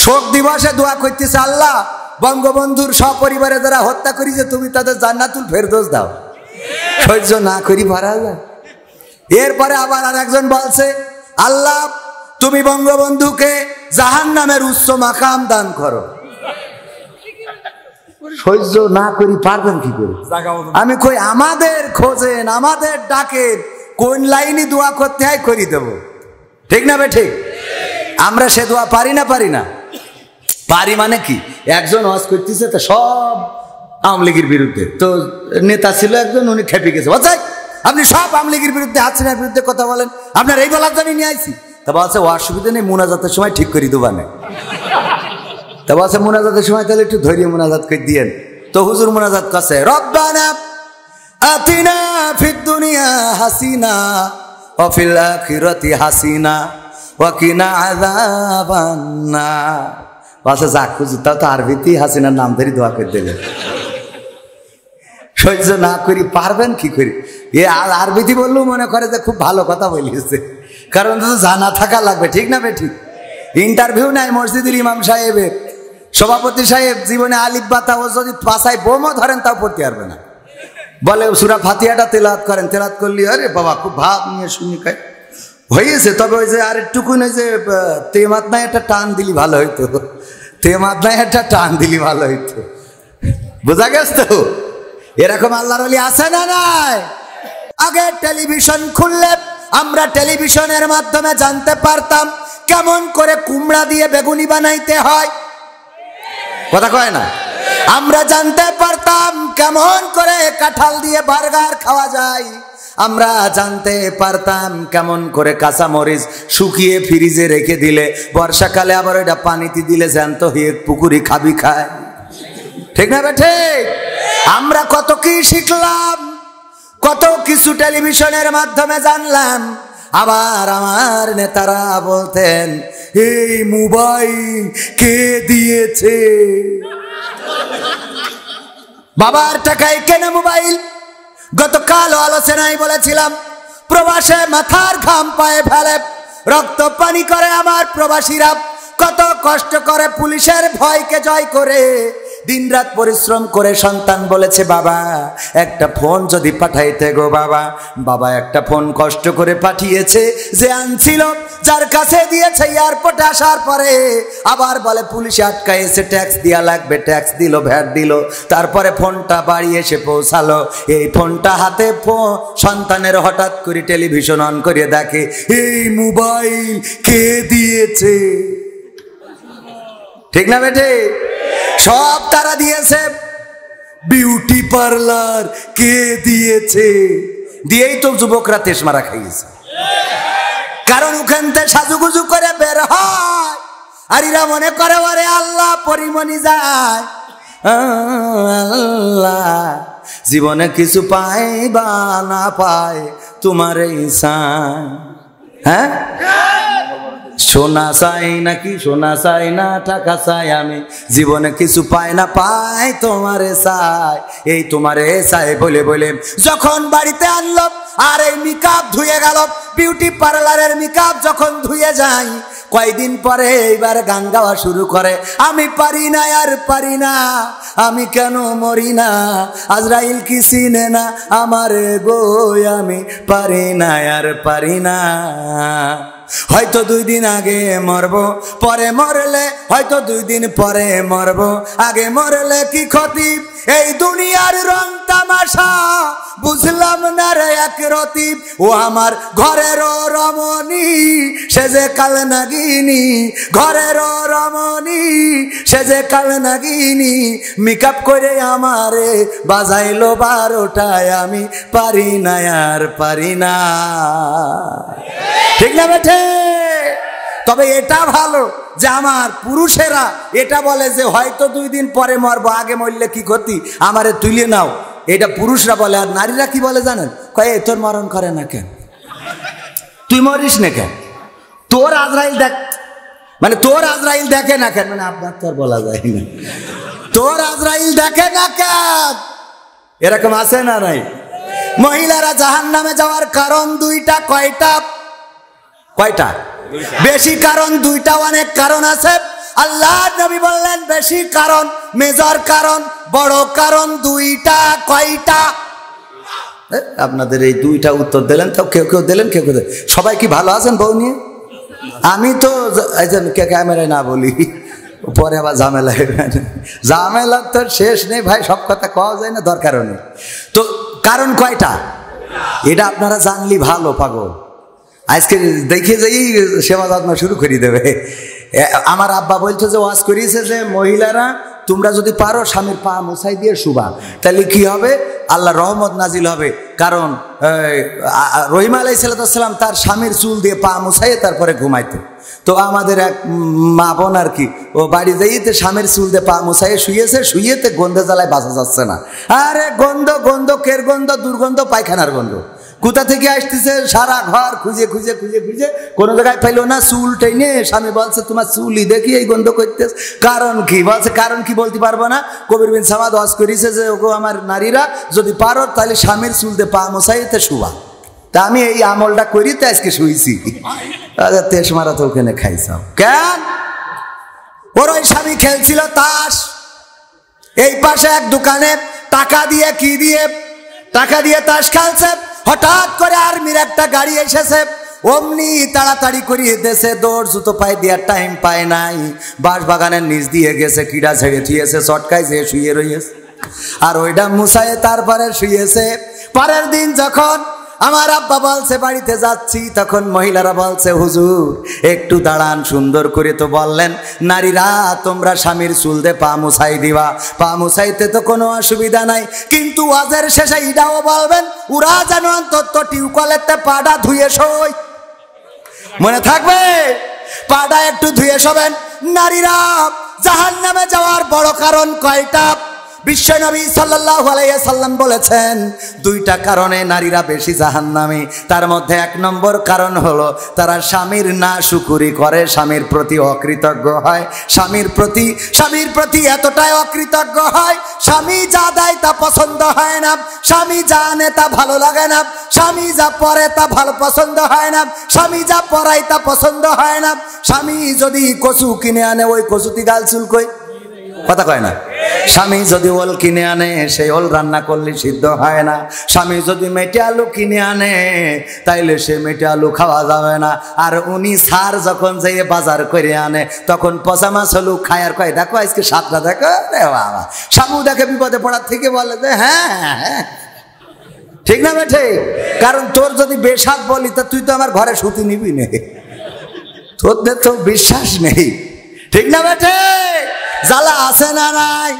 শোক দিবসে দোয়া করতেছে, আল্লাহ বঙ্গবন্ধুর সপরিবারে যারা হত্যা করেছে তুমি তাদের জান্নাতুল ফেরদৌস দাও। সহ্য না করি পারা যায়। এরপরে আবার আর একজন বলছে, আল্লাহ তুমি বঙ্গবন্ধুকে জাহান্নামের উচ্চ মাকাম দান করো। সহ্য না করি পারবেন কি করে? আমি কই আমাদের খোঁজেন, আমাদের ডাকেন, কোন লাইনে দোয়া করতে হয় করি দেব। ঠিক না বেঠিক? আমরা সে দোয়া পারি না? পারি না। পারি মানে কি, একজন ওয়াজ করতেছে তো সব আওয়ামী লীগের বিরুদ্ধে, তো নেতা ছিল একজন, উনি খেপে গেছে, বলছে আপনি সব আওয়ামী লীগের বিরুদ্ধে, হাসিনার বিরুদ্ধে কথা বলেন, আপনার এই বলার জন্য নিয়ে আইছি। তা বলছে ও অসুবিধা নেই, মোনাজাতের সময় ঠিক করি দেবা না। তা বলছে মোনাজাতের সময় তাহলে একটু ধৈর্য মোনাজাত করে দিয়েন। তো হুজুর মোনাজাত করছে, রব্বানা আতিনা ফিদ দুনিয়া হাসিনা ওয়া ফিল আখিরাতি হাসিনা ওয়া কিনা আযাবান নার। বলছে যাক হুজুর, তাও তো আরবিতেই হাসিনার নাম ধরে দোয়া করে দিলেন। সহ্য না করি পারবেন কি করি? এ আরবিতে বললেও মনে করে যে খুব ভালো কথা বলিয়েছে, কারণ তো জানা থাকা লাগবে। ঠিক না বেঠিক? ইন্টারভিউ নাই মসজিদের ইমাম সাহেবের, সভাপতি সাহেব জীবনে আলিফ বাতা ও যদি পাশায় বোমও ধরেন তাও পড়তে পারবে না। বলে সূরা ফাতিহাটা তেলাওয়াত করেন, তেলাওয়াত করলি আরে বাবা খুব ভাব নিয়ে শুনি খাই হয়েছে, তবে ওই যে আর একটুকুন ওই যে তেমাত নাই একটা টান দিলি ভালো হইতো, তেমাত নাই একটা টান দিলি ভালো হইতো। বোঝা গেছে তো? এরকম আল্লাহর ওলি আছে না নাই? আগে টেলিভিশন খুললে আমরা টেলিভিশনের মাধ্যমে জানতে পারতাম কেমন করে কুমড়া দিয়ে বেগুনি বানাইতে হয়, কথা কয় না? আমরা জানতে পারতাম কেমন করে কাঁঠাল দিয়ে বার্গার খাওয়া যায়, আমরা জানতে পারতাম কেমন করে কাঁচামরিচ শুকিয়ে ফ্রিজে রেখে দিলে বর্ষাকালে আবার ওইটা পানিতে দিলে জ্যান্ত হয়ে পুকুরি খাবি খায়। ঠিক না বেঠে? আমরা কত কি শিখলাম, কত কিছু টেলিভিশনের মাধ্যমে জানলাম। আবার আমার নেতারা বলতেন এই মোবাইল কে দিয়েছে? বাবার টাকায় কেনা মোবাইল। গতকাল আলোচনায় বলেছিলাম প্রবাসে মাথার ঘাম পায়ে ফেলে রক্ত পানি করে আমার প্রবাসীরা কত কষ্ট করে পুলিশের ভয়কে জয় করে দিনরাত পরিশ্রম করে সন্তান বলেছে বাবা একটা ফোন যদি পাঠাইতে গো বাবা। বাবা একটা ফোন কষ্ট করে পাঠিয়েছে, যে আনছিল যার কাছে দিয়েছে এয়ারপোর্টে আসার পরে আবার বলে পুলিশে আটকাইছে, ট্যাক্স দেওয়া লাগবে, ট্যাক্স দিল, ভ্যাট দিল, তারপরে ফোনটা বাড়ি এসে পৌঁছালো। এই ফোনটা হাতে সন্তানের হঠাৎ করে টেলিভিশন অন করে দেখে এই মোবাইল কে দিয়েছে? ঠিক না বেটে? সব তারা দিয়েছে। বিউটি পার্লার কে দিয়েছে? দিয়েই তো যুবকরা তেশমারা খাইয়েছে, কারণ ওখান থেকে সাজুগুজু করে বের হয় আর এরা মনে করে ওরে আল্লাহ পরিমণি যায়। আল্লাহ জীবনে কিছু পায় বা না পায় তোমার ইসান। হ্যাঁ, সোনা চাই নাকি সোনা চাই না, টাকা চাই আমি, জীবনে কিছু পায় না পাই তোমারে চাই, এই তোমারে চাই বলে বলে যখন বাড়িতে আনলো আর এই মেকআপ ধুয়ে গেল, বিউটি পার্লারের মেকআপ যখন ধুয়ে যায় কয়দিন পরে এইবার গান গাওয়া শুরু করে, আমি পারি না আর পারি না, আমি কেন মরি না, আজরাইল কি চিনে না আমারে গো, আমি পারি না আর পারি না। হয়তো 2 দিন আগে মরবো, পরে মরলে হয়তো 2 দিন পরে মরবো, আগে মরলে কি ক্ষতি, এই দুনিয়ার রং তামাশা বুঝলাম না রে এক রতি, ও আমার ঘরের রমণী সে যে কাল নাগিনী, ঘরের রমণী সে যে কাল নাগিনী, মেকআপ করে আমারে বাজাইলো 12টায়, আমি পারি না আর পারি না। ঠিক না বেঠে? তবে এটা ভালো যে আমার পুরুষেরা এটা বলে যে হয়তো 2 দিন পরে মরবো, আগে মরলে কি ক্ষতি, আমারে তুলে নাও, এটা পুরুষরা বলে। আর নারীরা কি বলে জানেন? কয়ে তোর মরণ করে না কেন, তুই মরিস না কেন, তোর আজরাইল দেখ, মানে তোর আজরাইল দেখে না কেন, মানে আপনার তো আর বলা যায় না, তোর আজরাইল দেখে না কেন। এরকম আছে না নাই? মহিলারা জাহান্নামে যাওয়ার কারণ 2টা। কয়টা? কয়টা? বেশি কারণ দুইটা, অনেক কারণ আছে। আল্লাহ নবী বললেন বেশি কারণ, মেজর কারণ, বড় কারণ দুইটা। কয়টা? আপনাদের এই দুইটা উত্তর দিলেন, তো কেউ কেউ দিলেন, কেউ কেউ সবাই কি ভালো আছেন বউ নিয়ে? আমি তো ক্যামেরায় না বলি, পরে আবার ঝামেলা, ঝামেলার তো শেষ নেই ভাই, সব কথা কওয়া যায় না, দরকারও নেই। তো কারণ কয়টা এটা আপনারা জানলি ভালো। পাগল আজকে দেখে যাই সেবা যত্ন শুরু করে দেবে। আমার আব্বা বলতো যে ওয়াজ করিয়েছে যে মহিলারা তোমরা যদি পারো স্বামীর পা মুছাই দিয়ে শুবা, তাহলে কি হবে? আল্লাহ রহমত নাজিল হবে। কারণ রহিম আলাইহিসসালাম তার স্বামীর চুল দিয়ে পা মুছাইয়ে তারপরে ঘুমাইতো। তো আমাদের এক মা বোন আর কি, ও বাড়ি যাইতে স্বামীর চুল দিয়ে পা মুছাইয়ে শুয়েছে, শুয়েতে গন্ধে জ্বালায় বাঁচা যাচ্ছে না। আরে গন্ধ, গন্ধ, কের গন্ধ, দুর্গন্ধ, পায়খানার গন্ধ। কোথা থেকে আসতেছে? সারা ঘর খুঁজে খুঁজে খুঁজে খুঁজে কোনো জায়গায় পাইলো না। চুল টেনে স্বামী বলছে তোমার চুলই দেখি এই গন্ধ করতেছে। কারণ কি? বলছে কারণ কি বলতে পারবো না। কবির বিন সামাদ ওয়াজ করেছে যে ওগো আমার নারীরা যদি পারো তাহলে স্বামীর চুল দিয়ে পা মোছাইতে শুবা। তা আমি এই আমলটা করি, তো আজকে শুয়েছি। তেস মারা তো ওখানে খাইছাও কেন? ওর ওই স্বামী খেলছিল তাস। এই পাশে এক দোকানে টাকা দিয়ে কি দিয়ে, টাকা দিয়ে তাস খেলছে। হঠাৎ করে আর্মির একটা গাড়ি এসেছে, অমনি তাড়াতাড়ি করিয়ে দেশে দৌড়, জুতো পায়ে দেওয়ার টাইম পায় নাই, বাঁশ বাগানের নিচ দিয়ে গেছে, কিড়া ছেড়ে থুয়েছে, চটকায় যে শুয়ে রয়েছে, আর ওইটা মুছায় তারপরে শুয়েছে। পরের দিন যখন আমার আব্বা বলছে বাড়িতে যাচ্ছি, তখন মহিলারা বলছে হুজুর একটু দাঁড়ান, সুন্দর করে তো বললেন নারীরা তোমরা স্বামীর চুল দিয়ে পা মুছাই দিবা, পা মুছাইতে তো কোনো অসুবিধা নাই, কিন্তু ওয়াজের শেষে ইডাও বলবেন ওরা যেন অন্তত টিউবওয়েলেতে পাটা ধুয়ে শোয়। মনে থাকবে? পাটা একটু ধুয়ে শোবেন। নারীরা জাহান্নামে যাওয়ার বড় কারণ কয়টা? বিশ্বনবী সাল্লাল্লাহু আলাইহি সাল্লাম বলেছেন দুইটা কারণে নারীরা বেশি জাহান্নামী। তার মধ্যে এক নম্বর কারণ হলো তারা স্বামীর নাশুকরি করে, স্বামীর প্রতি অকৃতজ্ঞ হয়, স্বামীর প্রতি এতটাই অকৃতজ্ঞ হয়, স্বামী যা দেয় তা পছন্দ হয় না, স্বামী যা আনে তা ভালো লাগে না, স্বামী যা পরে তা ভালো পছন্দ হয় না, স্বামী যা পরায় তা পছন্দ হয় না। স্বামী যদি কচু কিনে আনে, ওই কচুতি গাল চুল কই, কথা কয় না। স্বামী যদি ওল কিনে আনে, সেই ওল রান্না করলে সিদ্ধ হয় না। স্বামী যদি মেটে আলু কিনে আনে, তাইলে সে মেটে আলু খাওয়া যাবে না। আর উনি সার যখন যেয়ে বাজার করে আনে, তখন পচা মাছ হলু খায়, আর কয় দেখো আজকে সাতটা দেখো রে বাবা। স্বামী দেখে বিপদে পড়ার থেকে বলে যে হ্যাঁ ঠিক না বেঠে? কারণ তোর যদি বেশাক বলি তা তুই তো আমার ঘরে শুতে নিবি না, তোদের তো বিশ্বাস নেই, ঠিক না বেঠে? জ্বালা আছে না নাই?